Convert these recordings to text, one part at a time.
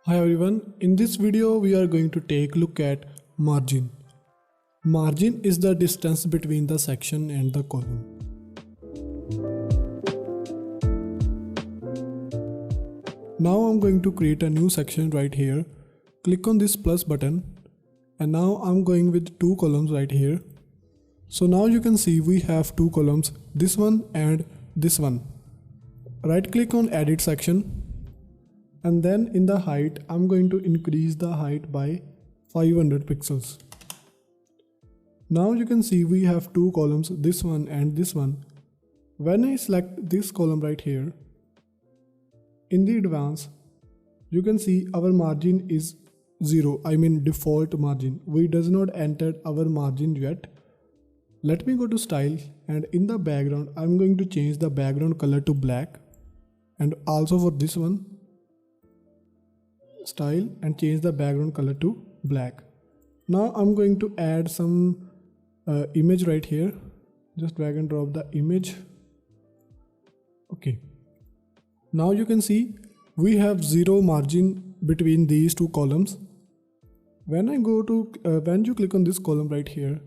Hi everyone, in this video we are going to take a look at margin. Margin is the distance between the section and the column. Now I'm going to create a new section right here. Click on this plus button and now I'm going with two columns right here. So now you can see we have two columns, this one and this one. Right click on edit section. And then in the height, I'm going to increase the height by 500 pixels. Now you can see we have two columns, this one and this one. When I select this column right here, in the advanced, you can see our margin is 0, I mean default margin. We does not enter our margin yet. Let me go to style and in the background, I'm going to change the background color to black. And also for this one, style and change the background color to black. Now I'm going to add some image right here. Just drag and drop the image. Okay. Now you can see we have 0 margin between these two columns. When you click on this column right here,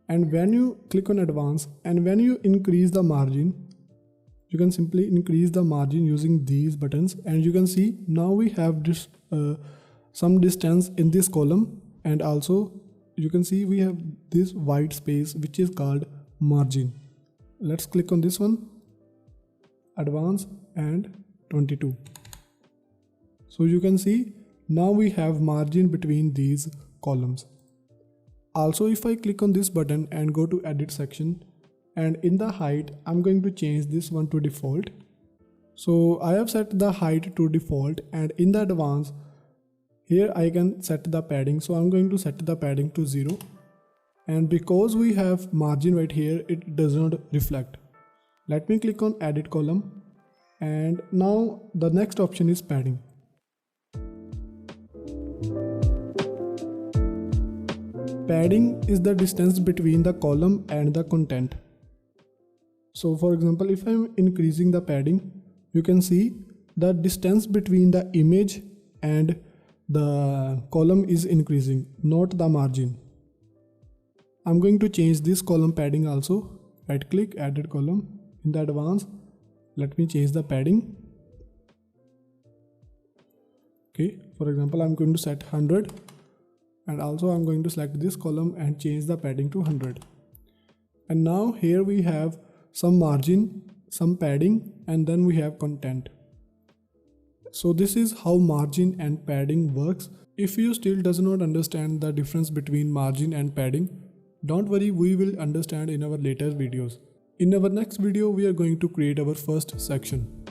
and when you click on advanced, and when you increase the margin, you can simply increase the margin using these buttons, and you can see now we have this some distance in this column, and also you can see we have this white space which is called margin. Let's click on this one, advanced and 22. So you can see now we have margin between these columns. Also if I click on this button and go to edit section, and in the height I'm going to change this one to default. So I have set the height to default, and in the advanced here I can set the padding. So I'm going to set the padding to 0, and because we have margin right here, it does not reflect. Let me click on edit column, and now the next option is padding. Padding is the distance between the column and the content. So for example, if I'm increasing the padding, you can see the distance between the image and the column is increasing, not the margin. I'm going to change this column padding also. Right click, edit column. In the advanced, let me change the padding. Okay, for example, I'm going to set 100, and also I'm going to select this column and change the padding to 100. And now here we have some margin, some padding, and then we have content. So this is how margin and padding works. If you still does not understand the difference between margin and padding, don't worry, we will understand in our later videos. In our next video, we are going to create our first section.